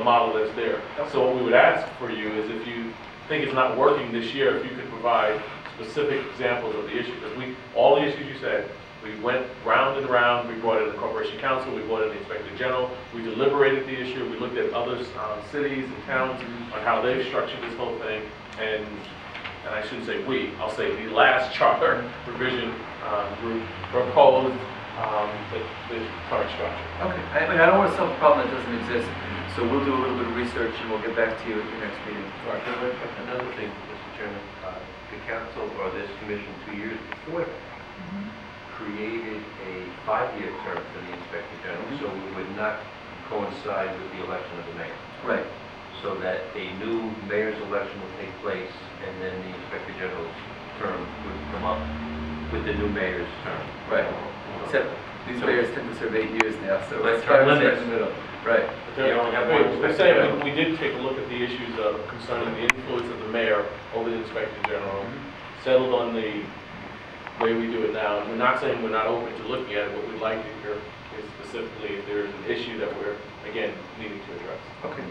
the model that's there. So what we would ask for you is if you think it's not working this year, if you could provide specific examples of the issue. Because all the issues you said, we went round and round, we brought in the Corporation Council, we brought in the Inspector General, we deliberated the issue, we looked at other cities and towns on how they've structured this whole thing, and I shouldn't say we, I'll say the last charter revision group proposed the current structure. Okay, I mean, I don't want to solve a problem that doesn't exist, so we'll do a little bit of research and we'll get back to you at your next meeting. Right. Another thing, Mr. Chairman, the council or this commission 2 years before that created a 5-year term for the Inspector General, so it would not coincide with the election of the mayor. Right. So that a new mayor's election would take place and then the Inspector General's term would come up with the new mayor's term. Right. Except these mayors tend to serve 8 years now, so Let's it's try right in limits. the middle. Right. We're saying we did take a look at the issues concerning the influence of the mayor over the Inspector General, settled on the way we do it now. We're not saying we're not open to looking at it, but we'd like to hear is specifically if there's an issue that we're, again, needing to address. Okay.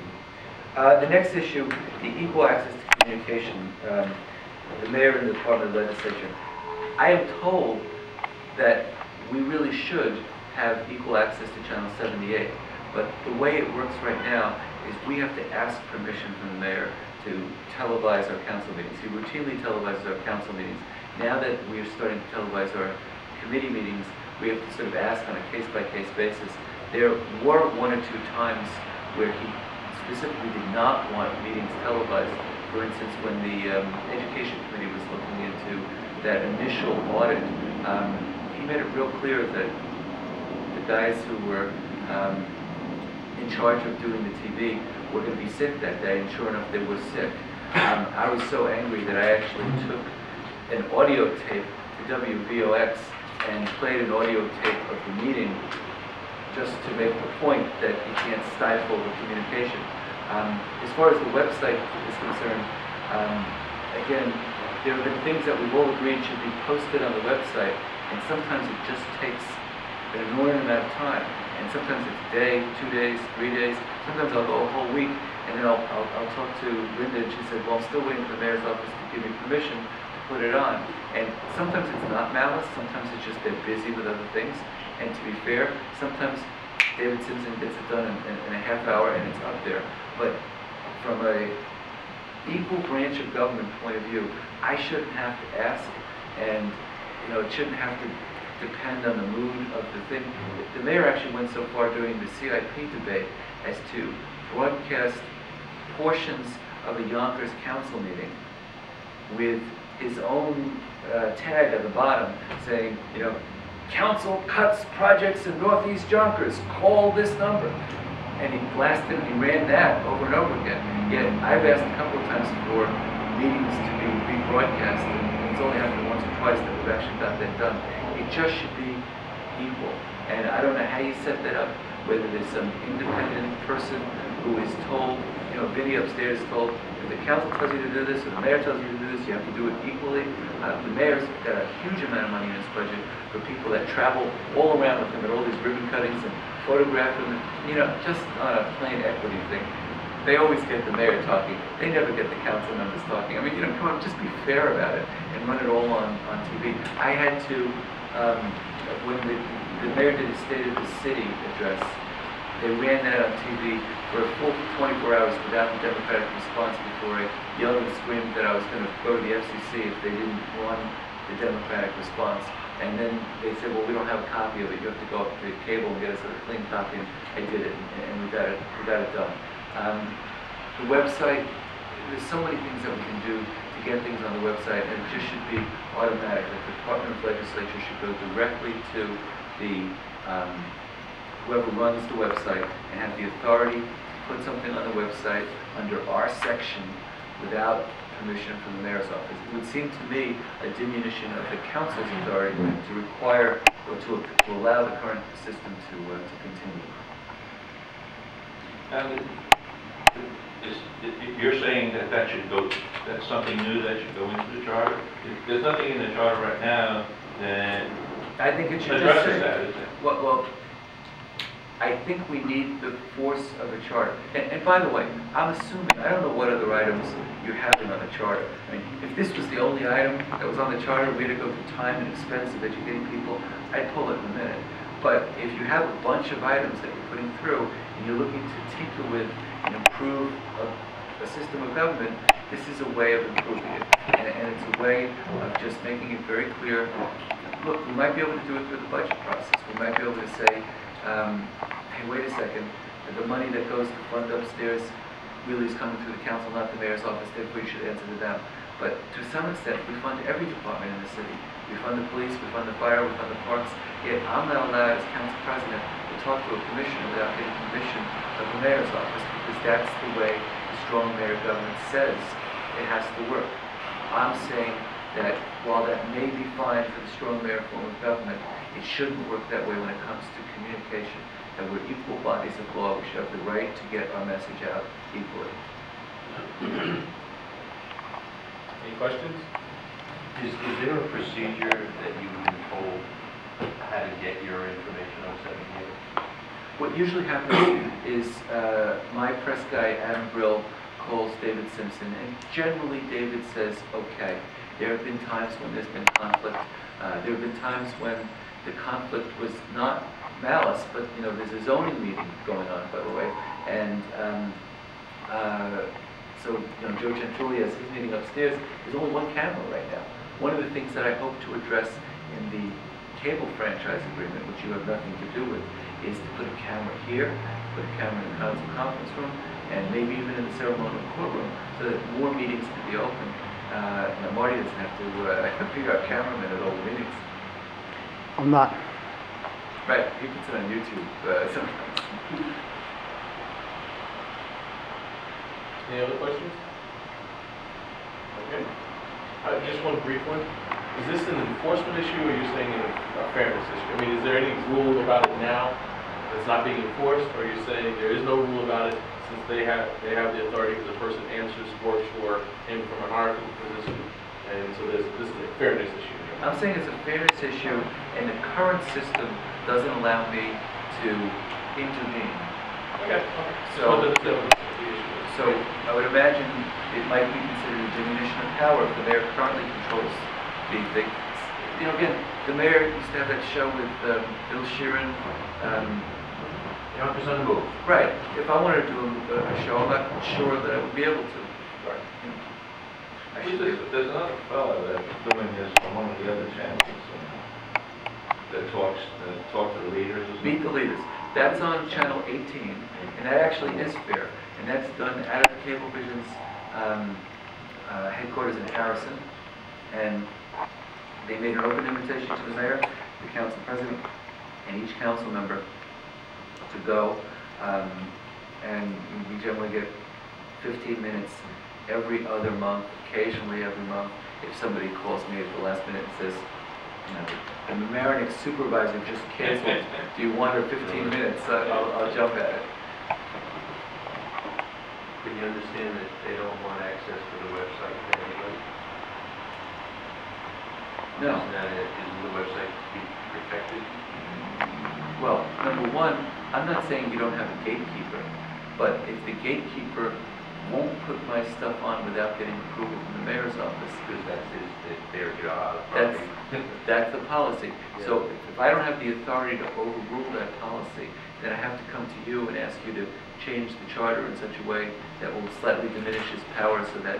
The next issue, the equal access to communication. The mayor and the Department of Legislature. I am told that we really should have equal access to Channel 78, but the way it works right now is we have to ask permission from the mayor to televise our council meetings. He routinely televises our council meetings. Now that we are starting to televise our committee meetings, we have to sort of ask on a case-by-case basis. There were 1 or 2 times where he specifically did not want meetings televised. For instance, when the Education Committee was looking into that initial audit, he made it real clear that the guys who were in charge of doing the TV were going to be sick that day, and sure enough, they were sick. I was so angry that I actually took an audio tape to WVOX and played an audio tape of the meeting just to make the point that you can't stifle the communication. As far as the website is concerned, again, there have been things that we've all agreed should be posted on the website, and sometimes it just takes an inordinate amount of time. And sometimes it's a day, 2 days, 3 days. Sometimes I'll go a whole week, and then I'll talk to Linda, and she said, well, I'm still waiting for the mayor's office to give me permission to put it on. And sometimes it's not malice, sometimes it's just they're busy with other things. And to be fair, sometimes David Simpson gets it done in a half hour and it's up there. But from a equal branch of government point of view, I shouldn't have to ask, and it shouldn't have to depend on the mood of the thing. The mayor actually went so far during the CIP debate as to broadcast portions of a Yonkers council meeting with his own tag at the bottom saying, council cuts projects in Northeast Yonkers, call this number. And he blasted and he ran that over and over again. Yet I've asked a couple of times for meetings to be rebroadcast, and it's only happened once or twice that we've actually got that done. It just should be equal. And I don't know how you set that up, whether there's some independent person who is told, Vinny upstairs is told, if the council tells you to do this, or the mayor tells you to do this, you have to do it equally. The mayor's got a huge amount of money in his budget for people that travel all around with him at all these ribbon cuttings and photograph him, just on a plain equity thing. They always get the mayor talking. They never get the council members talking. I mean, come on, just be fair about it and run it all on TV. I had to, when the mayor did his State of the City address, they ran that on TV for a full 24 hours without the Democratic response before I yelled and screamed that I was going to go to the FCC if they didn't run the Democratic response. And then they said, well, we don't have a copy of it. You have to go up to the cable and get us a clean copy. And I did it, and we got it done. The website, there's so many things that we can do to get things on the website, and it just should be automatic. The Department of Legislature should go directly to the whoever runs the website and have the authority to put something on the website under our section without permission from the mayor's office. It would seem to me a diminution of the council's authority to require or to allow the current system to continue. You're saying that should go, that's something new that should go into the charter? There's nothing in the charter right now that I think it should addresses that, is it? Well, I think we need the force of a charter. And by the way, I'm assuming, I don't know what other items you're having on the charter. I mean, if this was the only item that was on the charter, we had to go through time and expense of educating people, I'd pull it in a minute. But if you have a bunch of items that you're putting through, and you're looking to tinker with and improve a system of government, this is a way of improving it. And it's a way of just making it very clear. Look, we might be able to do it through the budget process. We might be able to say, hey, wait a second, the money that goes to fund upstairs really is coming through the council, not the mayor's office, therefore you should answer to them. But to some extent, we fund every department in the city. We fund the police, we fund the fire, we fund the parks. Yet I'm not allowed as council president to talk to a commissioner without getting permission of the mayor's office, because that's the way the strong mayor government says it has to work. I'm saying that while that may be fine for the strong mayor form of government, it shouldn't work that way when it comes to communication. And we're equal bodies of law. We should have the right to get our message out equally. Any questions? Is there a procedure that you've been told how to get your information on 7 years? What usually happens is my press guy, Adam Brill, calls David Simpson, and generally David says, okay. There have been times when there's been conflict. There have been times when the conflict was not malice, but there's a zoning meeting going on, by the way, and so Joe Gentili has his meeting upstairs. There's only one camera right now. One of the things that I hope to address in the cable franchise agreement, which you have nothing to do with, is to put a camera here, put a camera in the council conference room, and maybe even in the ceremonial courtroom, so that more meetings can be open. Marty doesn't have to figure out cameramen at all the meetings. I'm not. Right, he puts it on YouTube sometimes. Any other questions? Okay. Just one brief one. Is this an enforcement issue, or are you saying a fairness issue? I mean, is there any rule about it now that's not being enforced, or are you saying there is no rule about it since they have the authority, because the person works for him from an hierarchical position, and so this is a fairness issue? I'm saying it's a fairness issue, and the current system doesn't allow me to intervene. Okay. So I would imagine it might be considered a diminution of power if the mayor currently controls the thing. Again, the mayor used to have that show with Bill Sheeran. Yonkers on the move. Right. If I wanted to do a show, I'm not sure that I would be able to. Right. There's another fellow that's doing this on one of the other channels that talks to the leaders. Meet the Leaders. That's on channel 18, and that actually is fair. And that's done out of the Cablevision's headquarters in Harrison. And they made an open invitation to the mayor, the council president, and each council member to go. And we generally get 15 minutes every other month, occasionally every month, if somebody calls me at the last minute and says, the Mamaroneck supervisor just canceled. Do you want her 15 minutes? I'll jump at it. Can you understand that they don't want access to the website to anybody? No. Isn't the website to be protected? Well, number one, I'm not saying you don't have a gatekeeper, but if the gatekeeper won't put my stuff on without getting approval from the mayor's office, Because that's their job. that's the policy. So if I don't have the authority to overrule that policy, then I have to come to you and ask you to change the charter in such a way that will slightly diminish his power, so that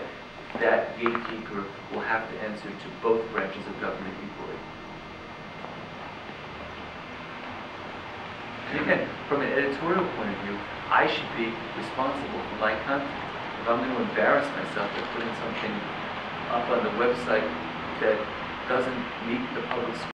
that gatekeeper will have to answer to both branches of government equally. And again, from an editorial point of view, I should be responsible for my content. If I'm going to embarrass myself by putting something up on the website that doesn't meet the public